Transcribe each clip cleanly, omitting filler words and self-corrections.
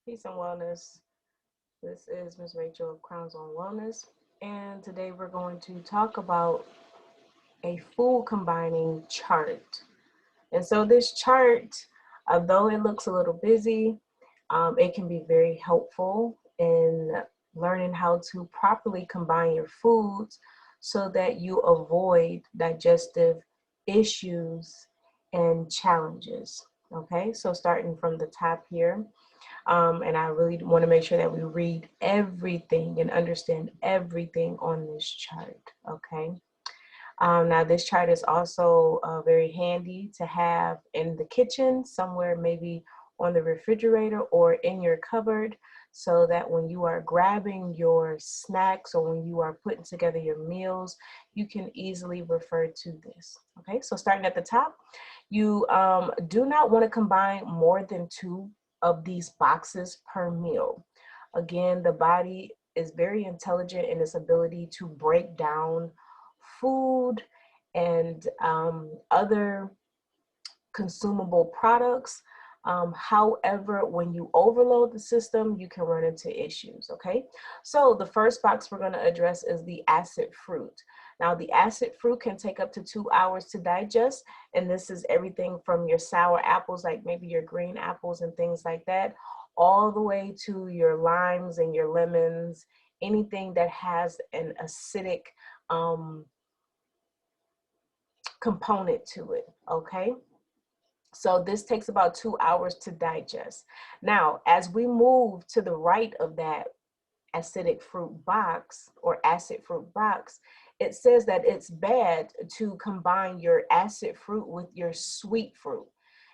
Peace and wellness. This is Ms. Rachel of Crowns on Wellness, and today we're going to talk about a food combining chart. And so, this chart, although it looks a little busy, it can be very helpful in learning how to properly combine your foods so that you avoid digestive issues and challenges. Okay, so starting from the top here, and I really want to make sure that we read everything and understand everything on this chart. Okay. Now, this chart is also very handy to have in the kitchen, somewhere maybe on the refrigerator or in your cupboard, so that when you are grabbing your snacks or when you are putting together your meals, you can easily refer to this. Okay, so starting at the top, you do not want to combine more than 2 of these boxes per meal. Again, the body is very intelligent in its ability to break down food and other consumable products. However, when you overload the system, you can run into issues, okay? So the first box we're gonna address is the acid fruit. Now, the acid fruit can take up to 2 hours to digest, and this is everything from your sour apples, like maybe your green apples and things like that, all the way to your limes and your lemons, anything that has an acidic um, component to it, okay? So this takes about 2 hours to digest. Now, as we move to the right of that acidic fruit box or acid fruit box, it says that it's bad to combine your acid fruit with your sweet fruit.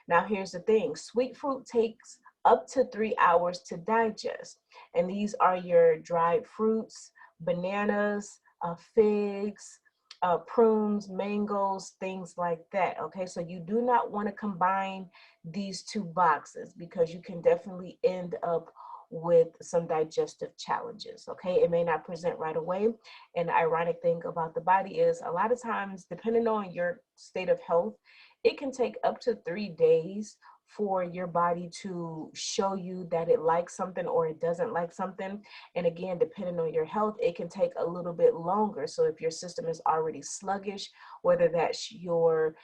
Now, here's the thing. Sweet fruit takes up to 3 hours to digest. And these are your dried fruits, bananas, figs, prunes, mangoes, things like that. Okay, so you do not want to combine these two boxes because you can definitely end up with some digestive challenges. Okay, it may not present right away. And the ironic thing about the body is a lot of times, depending on your state of health, it can take up to 3 days for your body to show you that it likes something or it doesn't like something. And again, depending on your health, it can take a little bit longer. So if your system is already sluggish, whether that's your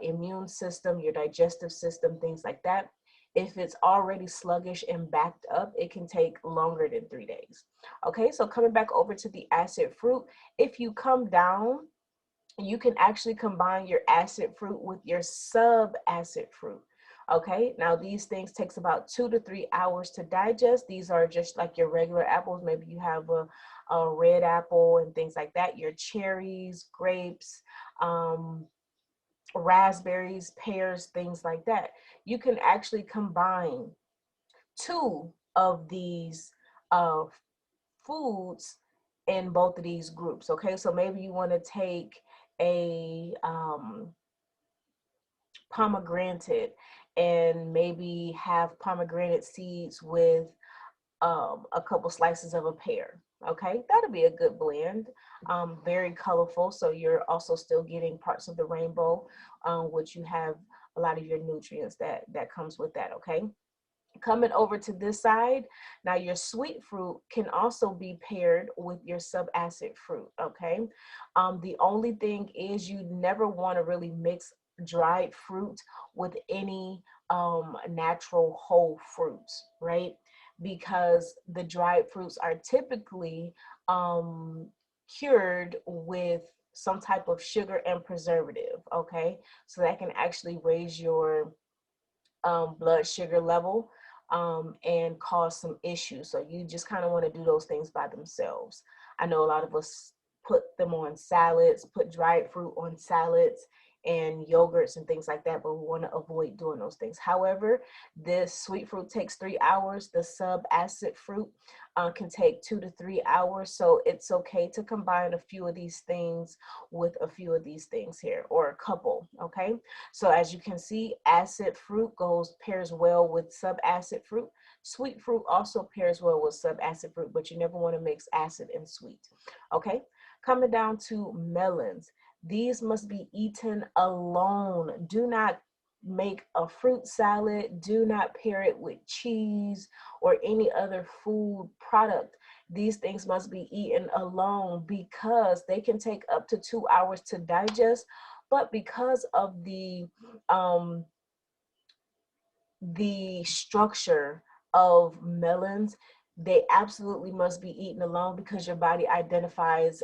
immune system, your digestive system, things like that, if it's already sluggish and backed up, it can take longer than 3 days. Okay, so coming back over to the acid fruit, if you come down, you can actually combine your acid fruit with your sub-acid fruit. Okay, now these things takes about 2 to 3 hours to digest. These are just like your regular apples. Maybe you have a red apple and things like that. Your cherries, grapes, raspberries, pears, things like that. You can actually combine 2 of these uh, foods in both of these groups. Okay, so maybe you want to take a pomegranate and maybe have pomegranate seeds with a couple slices of a pear. Okay, that'll be a good blend. Very colorful, so you're also still getting parts of the rainbow, which you have a lot of your nutrients that comes with that. Okay. Coming over to this side, now your sweet fruit can also be paired with your subacid fruit, okay? The only thing is you never want to really mix dried fruit with any natural whole fruits, right? Because the dried fruits are typically cured with some type of sugar and preservative, okay? So that can actually raise your blood sugar level and cause some issues. So you just kind of want to do those things by themselves. I know a lot of us put them on salads, put dried fruit on salads and yogurts and things like that, but we want to avoid doing those things. However, this sweet fruit takes 3 hours. The sub-acid fruit can take 2 to 3 hours. So it's okay to combine a few of these things with a few of these things here, or a couple, okay? So as you can see, acid fruit pairs well with sub-acid fruit. Sweet fruit also pairs well with sub-acid fruit, but you never want to mix acid and sweet. Okay, coming down to melons. These must be eaten alone. Do not make a fruit salad. Do not pair it with cheese or any other food product. These things must be eaten alone because they can take up to 2 hours to digest. But because of the structure of melons, they absolutely must be eaten alone because your body identifies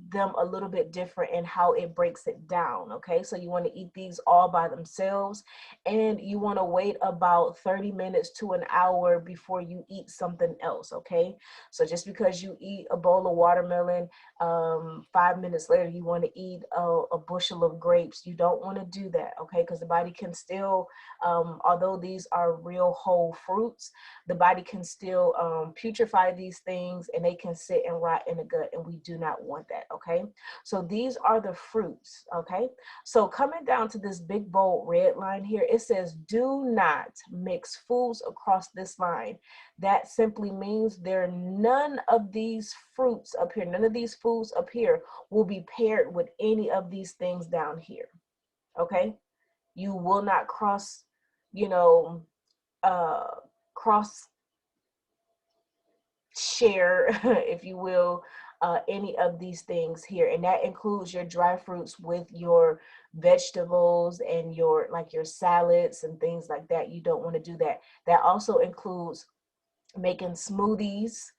them a little bit different in how it breaks it down. Okay, so you want to eat these all by themselves, and you want to wait about 30 minutes to an hour before you eat something else. Okay, so just because you eat a bowl of watermelon, 5 minutes later you want to eat a bushel of grapes. You don't want to do that. Okay, because the body can still, although these are real whole fruits, the body can still putrefy these things, and they can sit and rot in the gut, and we do not want that. Okay, so these are the fruits. Okay, so coming down to this big bold red line here, it says do not mix foods across this line. That simply means none of these fruits up here, none of these foods up here will be paired with any of these things down here. Okay, you will not cross, you know, cross share, if you will, any of these things here. And that includes your dry fruits with your vegetables and your salads and things like that. You don't want to do that. That also includes making smoothies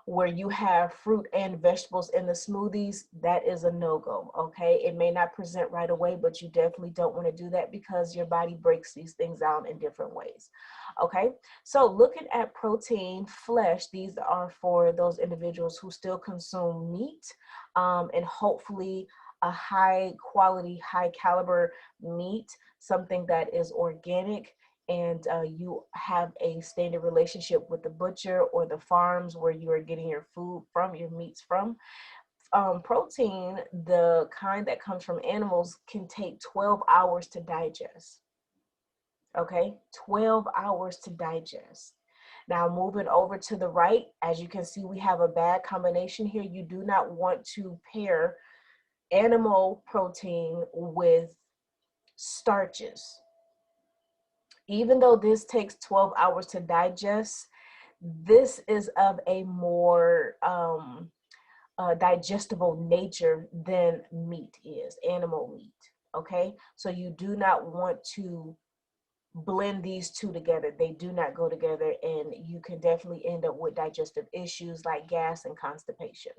where you have fruit and vegetables in the smoothies. That is a no-go. Okay, it may not present right away, but you definitely don't want to do that because your body breaks these things down in different ways. Okay, so looking at protein, flesh, these are for those individuals who still consume meat, and hopefully a high quality, high caliber meat, something that is organic, and you have a standard relationship with the butcher or the farms where you are getting your food from, your meats from. Protein, the kind that comes from animals, can take 12 hours to digest. Okay, 12 hours to digest. Now moving over to the right, as you can see, we have a bad combination here. You do not want to pair animal protein with starches. Even though this takes 12 hours to digest, this is of a more digestible nature than meat is, animal meat. Okay, so you do not want to blend these two together. They do not go together, and you can definitely end up with digestive issues like gas and constipation.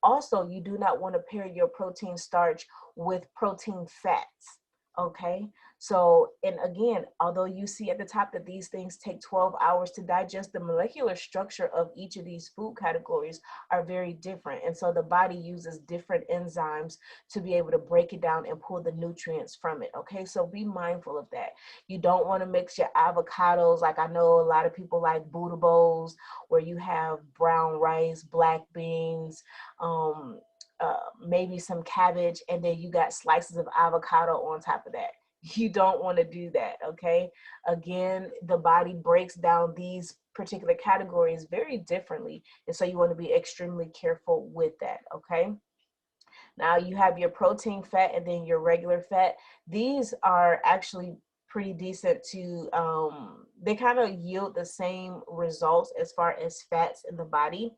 Also, you do not want to pair your protein starch with protein fats. Okay, so, and again, although you see at the top that these things take 12 hours to digest, the molecular structure of each of these food categories are very different. And so the body uses different enzymes to be able to break it down and pull the nutrients from it. Okay, so be mindful of that. You don't want to mix your avocados. Like, I know a lot of people like Buddha bowls where you have brown rice, black beans, maybe some cabbage, and then you got slices of avocado on top of that. You don't want to do that. Okay, again, the body breaks down these particular categories very differently, and so you want to be extremely careful with that. Okay, now you have your protein, fat, and then your regular fat. These are actually pretty decent to, they kind of yield the same results as far as fats in the body.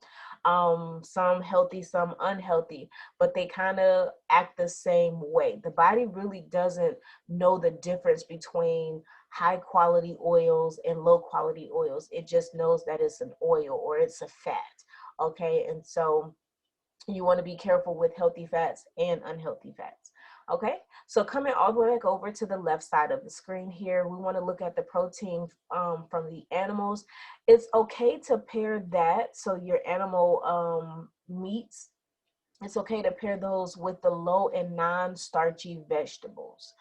Some healthy, some unhealthy, but they kind of act the same way. The body really doesn't know the difference between high quality oils and low quality oils. It just knows that it's an oil or it's a fat. Okay, and so you want to be careful with healthy fats and unhealthy fats. Okay, so coming all the way back over to the left side of the screen here, we want to look at the protein from the animals. It's okay to pair that, so your animal meats, it's okay to pair those with the low and non-starchy vegetables.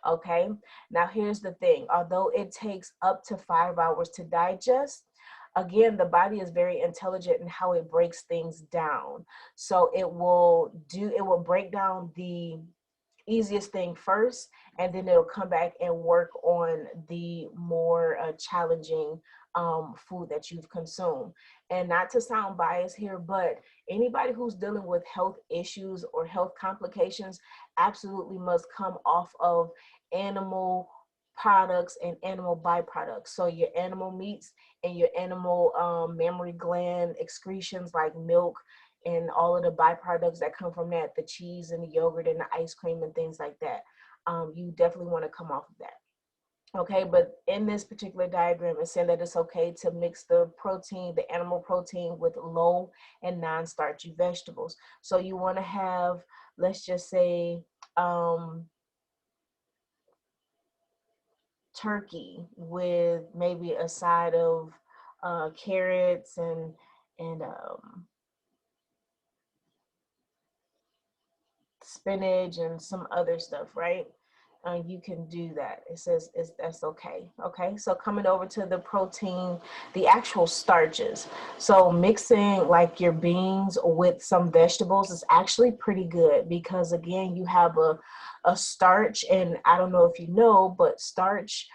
Okay, now here's the thing. Although it takes up to 5 hours to digest, again, the body is very intelligent in how it breaks things down. So it will break down the easiest thing first, and then it'll come back and work on the more challenging food that you've consumed. And not to sound biased here, but anybody who's dealing with health issues or health complications absolutely must come off of animal products and animal byproducts. So your animal meats and your animal mammary gland excretions like milk and all of the byproducts that come from that, the cheese and the yogurt and the ice cream and things like that. You definitely want to come off of that. Okay, but in this particular diagram, it's saying that it's okay to mix the protein, the animal protein, with low and non-starchy vegetables. So you want to have, let's just say, turkey with maybe a side of carrots and spinach and some other stuff, right? You can do that. It says that's okay. Okay, so coming over to the protein, the actual starches. So mixing like your beans with some vegetables is actually pretty good because again, you have a starch, and I don't know if you know, but starch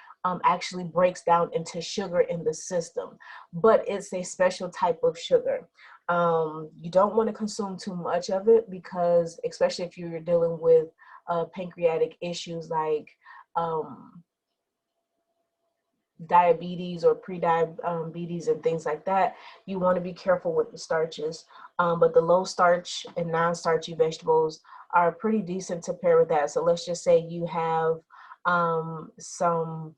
actually breaks down into sugar in the system, but it's a special type of sugar. You don't want to consume too much of it because, especially if you're dealing with pancreatic issues like diabetes or pre-diabetes and things like that, you want to be careful with the starches. But the low starch and non-starchy vegetables are pretty decent to pair with that. So let's just say you have some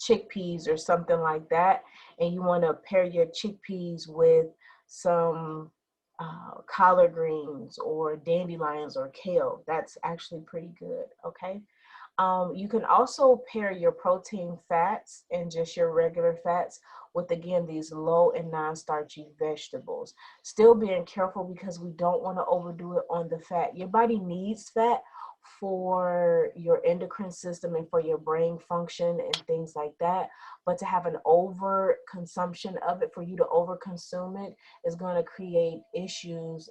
chickpeas or something like that, and you want to pair your chickpeas with some collard greens or dandelions or kale. That's actually pretty good. Okay. You can also pair your protein fats and just your regular fats with, again, these low and non-starchy vegetables. Still being careful because we don't want to overdo it on the fat. Your body needs fat for your endocrine system and for your brain function and things like that. But to have an over consumption of it, for you to over consume it, is going to create issues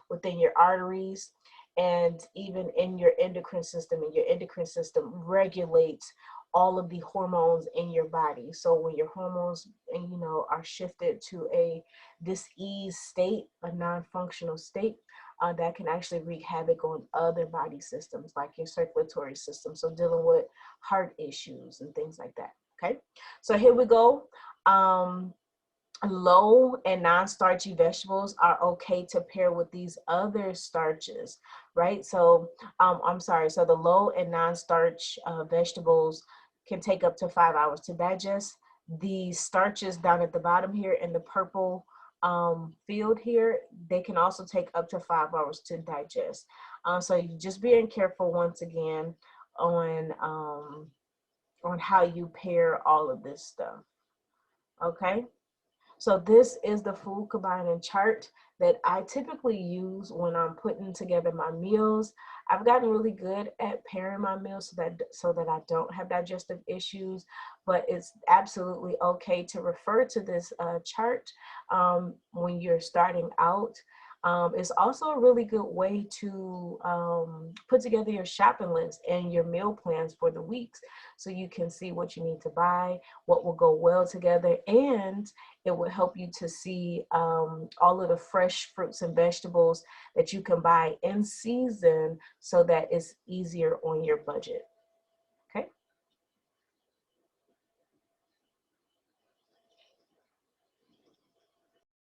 within your arteries and even in your endocrine system. And your endocrine system regulates all of the hormones in your body. So when your hormones, are shifted to a dis-ease state, a non-functional state, that can actually wreak havoc on other body systems like your circulatory system. So dealing with heart issues and things like that. Okay, so here we go. Low and non-starchy vegetables are okay to pair with these other starches, right? So I'm sorry, so the low and non-starch vegetables can take up to 5 hours to digest. The starches down at the bottom here in the purple field here, they can also take up to 5 hours to digest. So you just being careful once again on how you pair all of this stuff. Okay. So this is the food combining chart that I typically use when I'm putting together my meals. I've gotten really good at pairing my meals so that I don't have digestive issues, but it's absolutely okay to refer to this chart when you're starting out. It's also a really good way to put together your shopping list and your meal plans for the weeks, so you can see what you need to buy, what will go well together, and it will help you to see all of the fresh fruits and vegetables that you can buy in season so that it's easier on your budget.